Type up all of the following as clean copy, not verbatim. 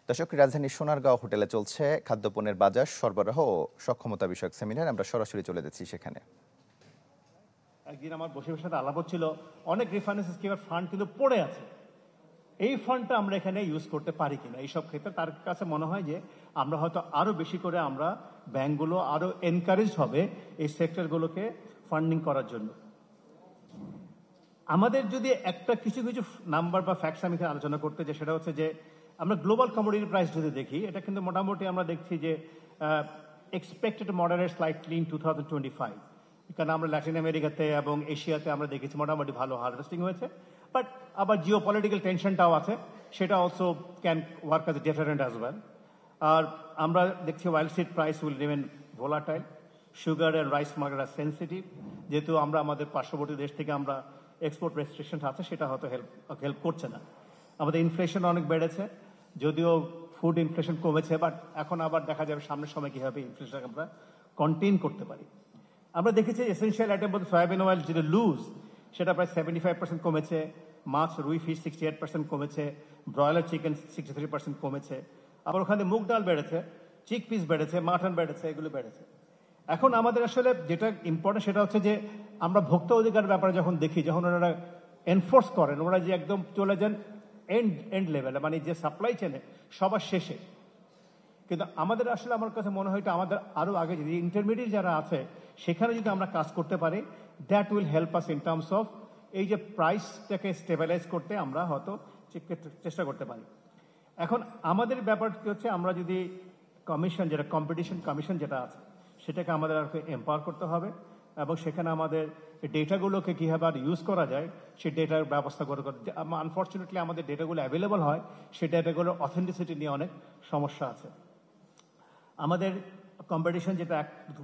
দর্শক, রাজধানীর সোনারগাঁও হোটেলে চলছে খাদ্যপণ্যের বাজার সরবরাহ ও সক্ষমতা বিষয়ক সেমিনার। আমরা সরাসরি চলে যাচ্ছি সেখানে। একদিন আমার বসে সাথে আলাপ হচ্ছিল, অনেক রেফারেন্স স্কিমের ফান্ড কিন্তু পড়ে আছে, এই ফান্ডটা আমরা এখানে ইউজ করতে পারি কিনা। এইসব ক্ষেত্রে তার কাছে মনে হয় যে আমরা হয়তো আরো বেশি করে আমরা ব্যাংকগুলো আরো এনকারেজ হবে এই সেক্টরগুলোকে ফান্ডিং করার জন্য। আমাদের যদি একটা কিছু কিছু নাম্বার বা ফ্যাক্টস আমি এখানে আলোচনা করতে চাই, সেটা হচ্ছে যে আমরা গ্লোবাল কমোডিটি প্রাইস যদি দেখি, এটা কিন্তু মোটামুটি আমরা দেখছি যে এক্সপেক্টেড মডারেট স্লাইটলি ইন 2025, কারণ আমরা ল্যাটিন আমেরিকাতে এবং এশিয়াতে আমরা দেখেছি মোটামুটি ভালো হারভেস্টিং হয়েছে। বাট আবার জিও পলিটিক্যাল টেনশনটাও আছে, সেটা also can work as a deterrent as well. আর আমরা দেখছি oil seed price will remain volatile, sugar and rice market are sensitive, যেহেতু আমরা আমাদের পার্শ্ববর্তী দেশ থেকে আমরা এক্সপোর্ট রেস্ট্রিকশন আছে, সেটা হয়তো হেল্প করছে না। আমাদের ইনফ্লেশন অনেক বেড়েছে, যদিও ফুড ইনফ্লেশন কমেছে, বাট এখন আবার দেখা যাবে সামনের সময় কীভাবে ইনফ্লেশন আমরা কন্টেইন করতে পারি। আমরা দেখেছি এসেনশিয়াল আইটেম বলতে সয়াবিন অয়েল যেটা লুজ, সেটা প্রায় 75% কমেছে, মাছ রুই ফিশ 68% কমেছে, ব্রয়লার চিকেন 63% কমেছে। আবার ওখানে মুগ ডাল বেড়েছে, চিক পিস বেড়েছে, মাটন বেড়েছে, এগুলো বেড়েছে। এখন আমাদের আসলে যেটা ইম্পর্টেন্ট সেটা হচ্ছে যে আমরা ভোক্তা অধিকার ব্যাপারে যখন দেখি, যখন ওনারা এনফোর্স করেন, ওরা যে একদম চলে যান এন্ড লেভেলে, মানে যে সাপ্লাই চেনে সবার শেষে। কিন্তু আমাদের আসলে আমার কাছে মনে হয় আমাদের আরো আগে যদি ইন্টারমিডিয়েট যারা আছে সেখানে যদি আমরা কাজ করতে পারি, that will help us in terms of এই যে প্রাইসটাকে স্টেবিলাইজ করতে আমরা হয়তো চেষ্টা করতে পারি। এখন আমাদের ব্যাপার কি হচ্ছে, আমরা যদি কমিশন যেটা কম্পিটিশন কমিশন যেটা আছে সেটাকে আমাদের আর এম্পাওয়ার করতে হবে, এবং সেখানে আমাদের ডেটাগুলোকে কীভাবে আর ইউজ করা যায় সেই ডেটার ব্যবস্থা করে। আনফর্চুনেটলি আমাদের ডেটাগুলো অ্যাভেলেবল হয়, সেই ডেটাগুলোর অথেন্টিসিটি নিয়ে অনেক সমস্যা আছে। আমাদের কম্পিটিশন যেটা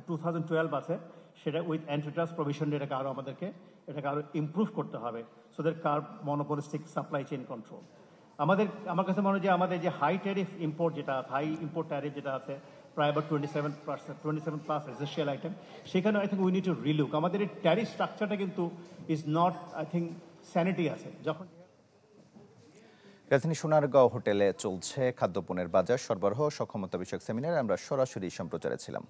2012 আছে, সেটা উইথ অ্যান্টিট্রাস্ট প্রভিশন এটাকে আরো ইমপ্রুভ করতে হবে, সো দ্যাট কার মনোপলিস্টিক সাপ্লাই চেইন কন্ট্রোল। আমার কাছে মনে হয় যে আমাদের যে হাই ট্যারিফ ইম্পোর্ট যেটা হাই ইম্পোর্ট ট্যারিফ যেটা আছে প্রায় আবার 27+ এসেনশিয়াল আইটেম, সেখানে I think we need to relook. আমাদের এই ট্যারিফ স্ট্রাকচারটা কিন্তু is not I think sanity আছে। যখন রাজধানী সোনারগাঁও হোটেলে চলছে খাদ্যপণ্যের বাজার সরবরাহ সক্ষমতা বিষয়ক সেমিনারে আমরা সরাসরি সম্প্রচারে ছিলাম।